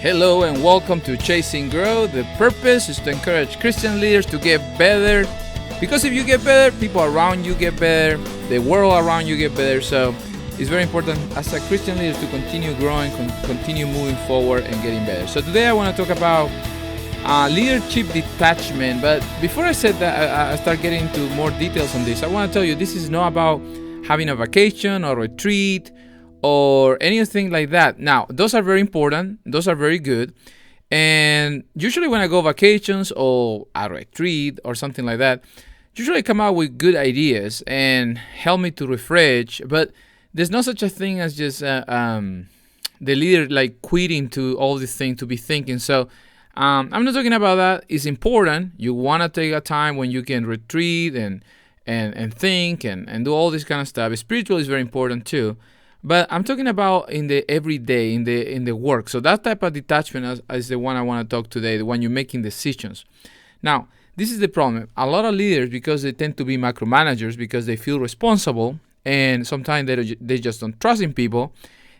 Hello and welcome to Chasing Growth. The purpose is to encourage Christian leaders to get better. Because if you get better, people around you get better, the world around you get better. So it's very important as a Christian leader to continue growing, continue moving forward and getting better. So today I want to talk about leadership detachment. But before I said that, I start getting into more details on this. I want to tell you this is not about having a vacation or retreat or anything like that. Now, those are very important. Those are very good. And usually when I go vacations or a retreat or something like that, usually I come out with good ideas and help me to refresh. But there's no such a thing as just the leader like quitting to all these things to be thinking. So I'm not talking about that. It's important. You want to take a time when you can retreat and think and do all this kind of stuff. Spiritual is very important too. But I'm talking about in the everyday, in the work. So that type of detachment is the one I want to talk today, the one you're making decisions. Now, this is the problem. A lot of leaders, because they tend to be micromanagers, because they feel responsible, and sometimes they just don't trust in people,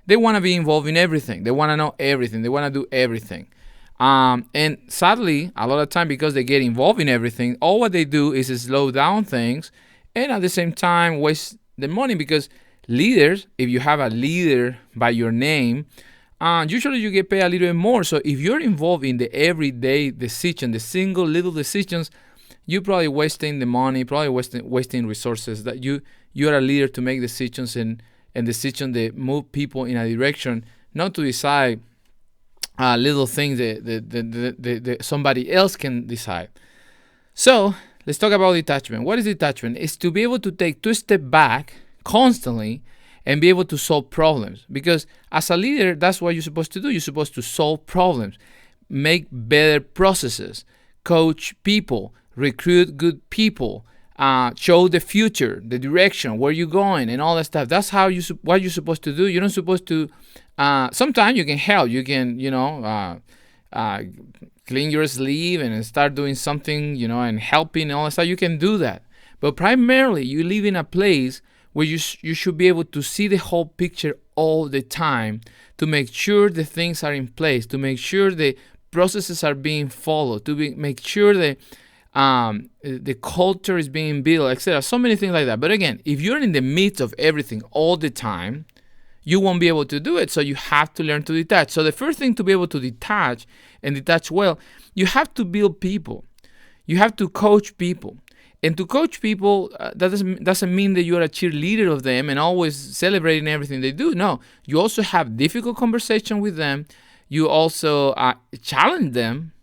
they want to be involved in everything. They want to know everything. They want to do everything. And sadly, a lot of time, because they get involved in everything, all what they do is slow down things and at the same time waste the money, because leaders, if you have a leader by your name, usually you get paid a little bit more. So if you're involved in the everyday decision, the single little decisions, you're probably wasting the money, probably wasting resources. That you're a leader to make decisions and decisions that move people in a direction, not to decide little things that somebody else can decide. So let's talk about detachment. What is detachment? It's to be able to take 2 steps back constantly and be able to solve problems, because as a leader, that's what you're supposed to do. You're supposed to solve problems, make better processes, coach people, recruit good people, show the future, the direction, where you're going, and all that stuff. That's what you're supposed to do. You're not supposed to sometimes you can help. You can clean your sleeve and start doing something, and helping and all that stuff. You can do that, but primarily you live in a place where you should be able to see the whole picture all the time, to make sure the things are in place, to make sure the processes are being followed, make sure that the culture is being built, etc. So many things like that. But again, if you're in the midst of everything all the time, you won't be able to do it. So you have to learn to detach. So the first thing to be able to detach and detach well, you have to build people. You have to coach people. And to coach people, that doesn't mean that you're a cheerleader of them and always celebrating everything they do. No, you also have difficult conversation with them. You also challenge them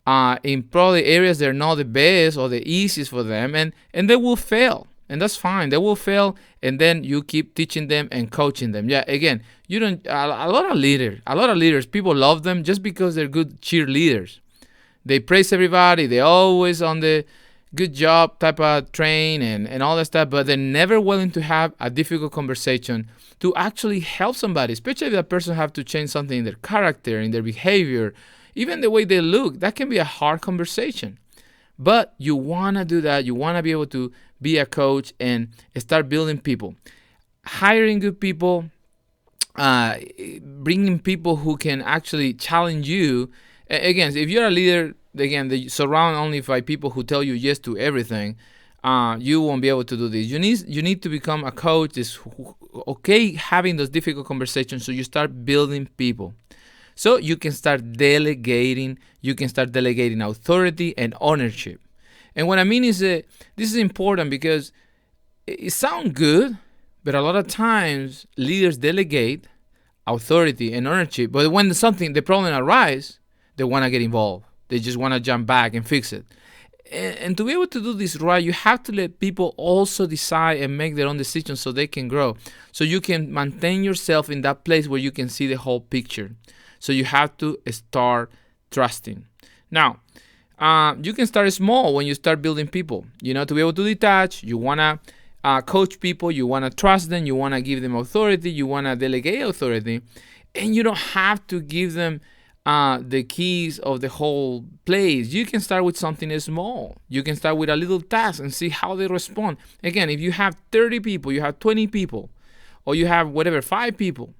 in probably areas that are not the best or the easiest for them, and they will fail, and that's fine. They will fail, and then you keep teaching them and coaching them. Yeah, again, you don't. A lot of leaders, people love them just because they're good cheerleaders. They praise everybody. They're always on the good job type of train and all that stuff, but they're never willing to have a difficult conversation to actually help somebody, especially if that person have to change something in their character, in their behavior, even the way they look. That can be a hard conversation. But you want to do that. You want to be able to be a coach and start building people, hiring good people, bringing people who can actually challenge you. Again, if you're a leader, again, they surround only by people who tell you yes to everything, you won't be able to do this. You need to become a coach that's okay having those difficult conversations, so you start building people. So you can start delegating. You can start delegating authority and ownership. And what I mean is that this is important, because it sounds good, but a lot of times leaders delegate authority and ownership, but when the problem arises, they want to get involved. They just want to jump back and fix it. And to be able to do this right, you have to let people also decide and make their own decisions so they can grow. So you can maintain yourself in that place where you can see the whole picture. So you have to start trusting. Now, you can start small when you start building people. To be able to detach, you want to coach people, you want to trust them, you want to give them authority, you want to delegate authority. And you don't have to give them the keys of the whole place. You can start with something small. You can start with a little task and see how they respond. Again, if you have 30 people, you have 20 people, or you have 5 people,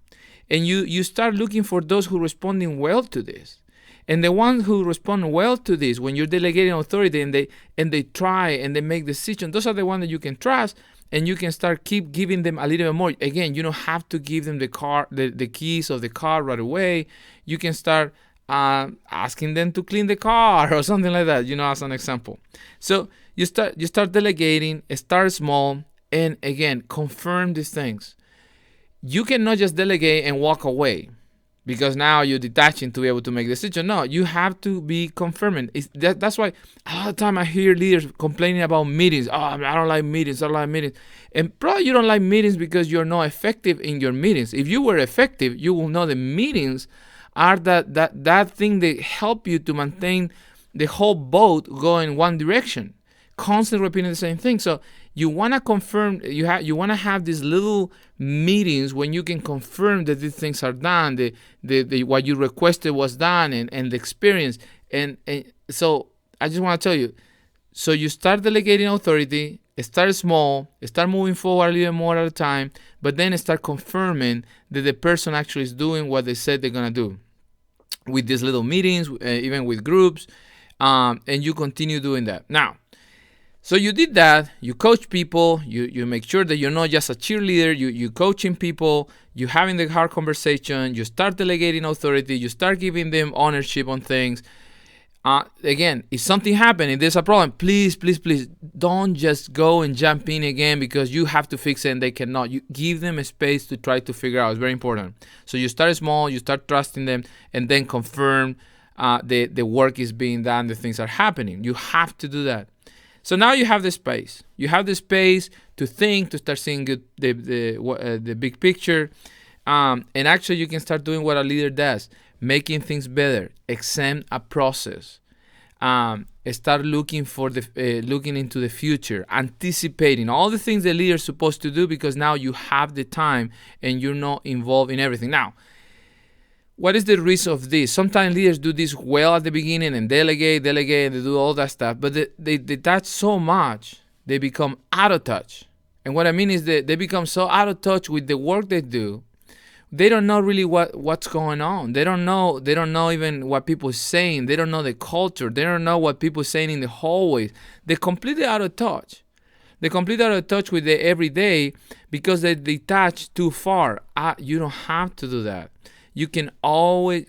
And you start looking for those who are responding well to this. And the ones who respond well to this, when you're delegating authority and they try and they make decisions, those are the ones that you can trust, and you can start keep giving them a little bit more. Again, you don't have to give them the keys of the car right away. You can start asking them to clean the car or something like that, as an example. So you start delegating, start small, and again, confirm these things. You cannot just delegate and walk away because now you're detaching to be able to make decisions. No, you have to be confirming. That's why a lot of time I hear leaders complaining about meetings. Oh, I don't like meetings. I don't like meetings. And probably you don't like meetings because you're not effective in your meetings. If you were effective, you will know the meetings are that thing that help you to maintain the whole boat going one direction, constantly repeating the same thing. So you want to confirm, you want to have these little meetings when you can confirm that these things are done, the what you requested was done, and the experience. And so I just want to tell you, so you start delegating authority, start small, start moving forward a little more at a time, but then start confirming that the person actually is doing what they said they're going to do with these little meetings, even with groups, and you continue doing that. Now, so you did that, you coach people, you make sure that you're not just a cheerleader, you coaching people, you having the hard conversation, you start delegating authority, you start giving them ownership on things. Again, if something happened and there's a problem, please don't just go and jump in again because you have to fix it and they cannot. You give them a space to try to figure out. It's very important. So you start small, you start trusting them, and then confirm the work is being done, the things are happening. You have to do that. So now you have the space. You have the space to think, to start seeing the big picture, and actually you can start doing what a leader does. Making things better, examine a process, start looking into the future, anticipating all the things the leader is supposed to do because now you have the time and you're not involved in everything. Now, what is the risk of this? Sometimes leaders do this well at the beginning and delegate, and they do all that stuff, but they detach so much, they become out of touch. And what I mean is that they become so out of touch with the work they do. They don't know really what's going on. They don't know even what people are saying. They don't know the culture. They don't know what people are saying in the hallways. They're completely out of touch. They're completely out of touch with the everyday because they detach too far. You don't have to do that. You can always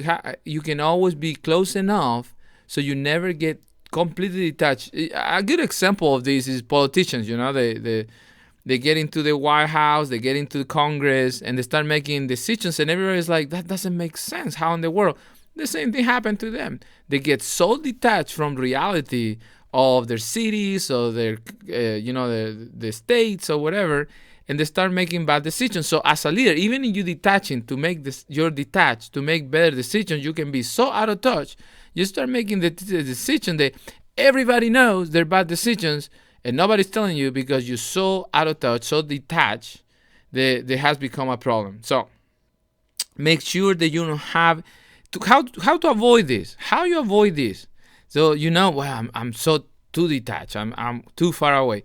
be close enough so you never get completely detached. A good example of this is politicians. They get into the White House, they get into the Congress, and they start making decisions, and everybody's like, that doesn't make sense. How in the world? The same thing happened to them. They get so detached from reality of their cities or their, the states or whatever, and they start making bad decisions. So as a leader, even if you're detaching you're detached to make better decisions, you can be so out of touch. You start making the decision that everybody knows they're bad decisions, and nobody's telling you because you're so out of touch, so detached, that has become a problem. So make sure that you don't have how to avoid this. How you avoid this? So I'm so too detached. I'm too far away.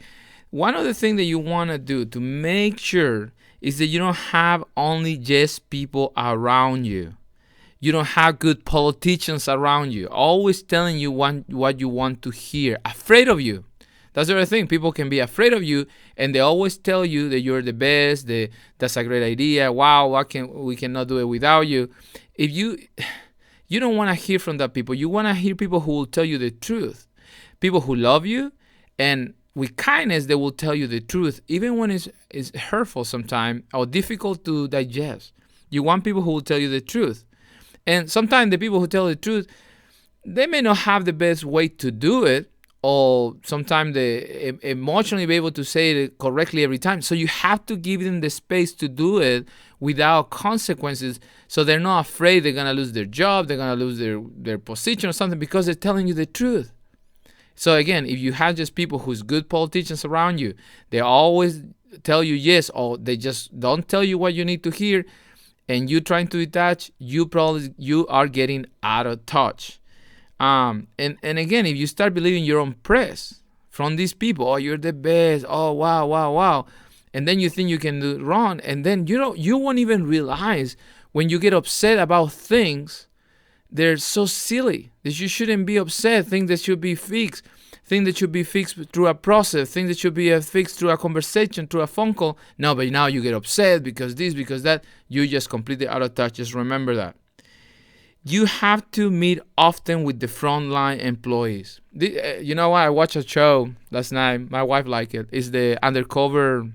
One of the things that you want to do to make sure is that you don't have only just people around you. You don't have good politicians around you, always telling you what you want to hear, afraid of you. That's the other thing. People can be afraid of you, and they always tell you that you're the best. That's a great idea. Wow, we cannot do it without you. If you don't want to hear from that people. You want to hear people who will tell you the truth. People who love you, and with kindness, they will tell you the truth, even when it's hurtful sometimes or difficult to digest. You want people who will tell you the truth. And sometimes the people who tell the truth, they may not have the best way to do it, or sometimes they emotionally be able to say it correctly every time. So you have to give them the space to do it without consequences, so they're not afraid they're going to lose their job, they're going to lose their position or something because they're telling you the truth. So again, if you have just people who's good politicians around you, they always tell you yes, or they just don't tell you what you need to hear, and you trying to detach, you are getting out of touch. And again, if you start believing your own press from these people, oh, you're the best, oh, wow, and then you think you can do it wrong, and then you won't even realize when you get upset about things. They're so silly that you shouldn't be upset. Things that should be fixed. Things that should be fixed through a process. Things that should be fixed through a conversation, through a phone call. No, but now you get upset because this, because that. You just completely out of touch. Just remember that. You have to meet often with the frontline employees. You know what? I watched a show last night. My wife liked it. It's the Undercover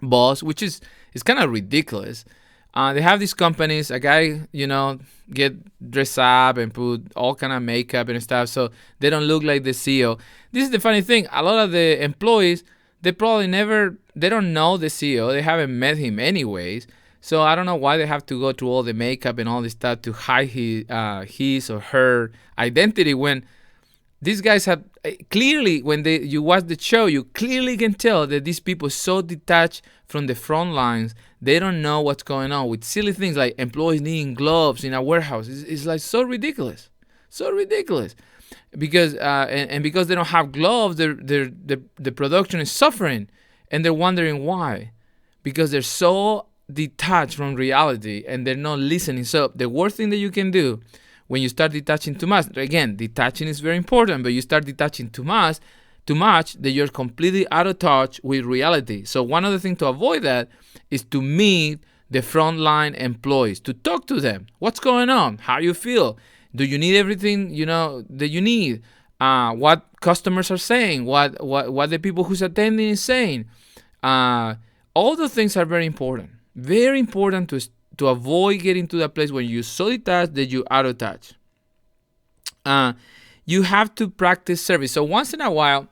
Boss, which is kind of ridiculous. They have these companies, a guy, get dressed up and put all kind of makeup and stuff so they don't look like the CEO. This is the funny thing. A lot of the employees, they don't know the CEO. They haven't met him anyways. So I don't know why they have to go through all the makeup and all this stuff to hide his or her identity when these guys have clearly, when you watch the show, you clearly can tell that these people are so detached from the front lines. They don't know what's going on with silly things like employees needing gloves in a warehouse. It's like so ridiculous, because and because they don't have gloves, the production is suffering, and they're wondering why, because they're so detached from reality and they're not listening. So the worst thing that you can do when you start detaching too much, again, detaching is very important, but you start detaching too much, that you're completely out of touch with reality. So one other thing to avoid that is to meet the frontline employees, to talk to them. What's going on? How you feel? Do you need everything that you need? What customers are saying? What the people who's attending is saying? All those things are very important. Very important to avoid getting to that place when you're so detached that you're out of touch. You have to practice service. So once in a while,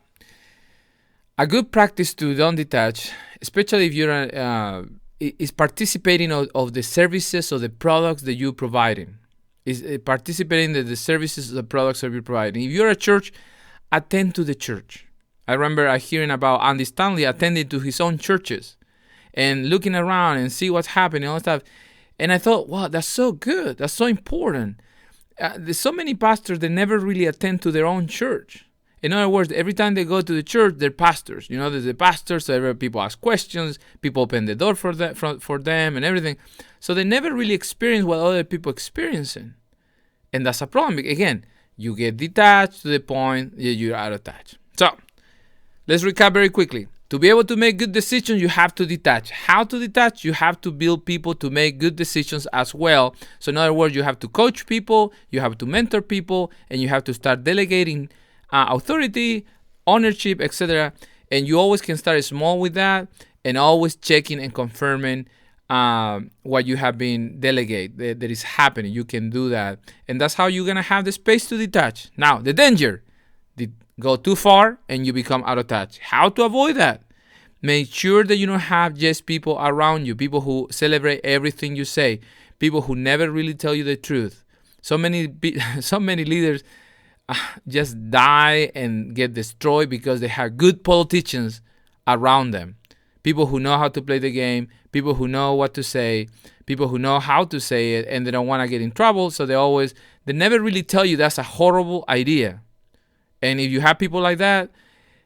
a good practice to don't detach, especially if you're is participating of the services or the products that you're providing. Is participating in the services or the products that you're providing. If you're a church, attend to the church. I remember hearing about Andy Stanley attending to his own churches and looking around and see what's happening, all that stuff. And I thought, wow, that's so good. That's so important. There's so many pastors that never really attend to their own church. In other words, every time they go to the church, they're pastors. There's the pastors, so people ask questions, people open the door for them and everything. So they never really experience what other people experiencing. And that's a problem. Again, you get detached to the point that you're out of touch. So let's recap very quickly. To be able to make good decisions, you have to detach. How to detach? You have to build people to make good decisions as well. So in other words, you have to coach people, you have to mentor people, and you have to start delegating authority, ownership, etc. And you always can start small with that, and always checking and confirming what you have been delegated that is happening. You can do that, and that's how you're gonna have the space to detach. Now, the danger. Go too far and you become out of touch. How to avoid that? Make sure that you don't have just people around you, people who celebrate everything you say, people who never really tell you the truth. So many leaders just die and get destroyed because they have good politicians around them. People who know how to play the game, people who know what to say, people who know how to say it, and they don't want to get in trouble, so they never really tell you that's a horrible idea. And if you have people like that,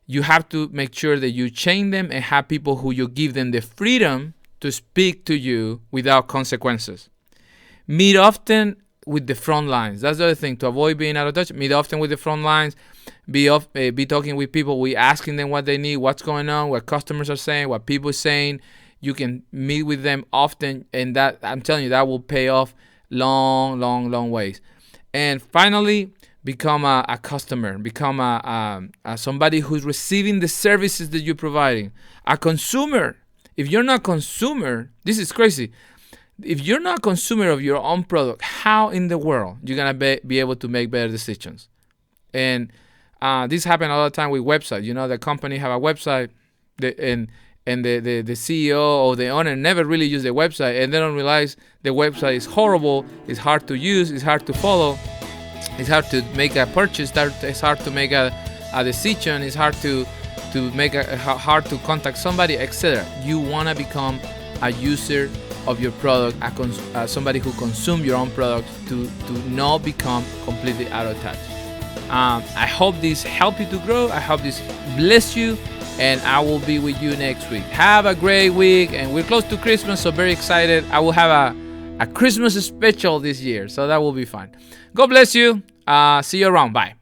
you have to make sure that you change them and have people who you give them the freedom to speak to you without consequences. Meet often with the front lines. That's the other thing. To avoid being out of touch, meet often with the front lines. Be talking with people. We asking them what they need, what's going on, what customers are saying, what people are saying. You can meet with them often, and that, I'm telling you, that will pay off long ways. And finally, become a customer, become a somebody who's receiving the services that you're providing, a consumer. If you're not a consumer, this is crazy. If you're not a consumer of your own product, how in the world you're gonna be able to make better decisions? And this happens all the time with websites. The company have a website, and the CEO or the owner never really use the website, and they don't realize the website is horrible, it's hard to use, it's hard to follow. It's hard to make a purchase. It's hard to make a decision. It's hard to hard to contact somebody, etc. You want to become a user of your product, somebody who consumes your own product, to not become completely out of touch. I hope this helped you to grow. I hope this bless you, and I will be with you next week. Have a great week, and we're close to Christmas, so very excited. I will have a Christmas special this year, so that will be fun. God bless you. See you around. Bye.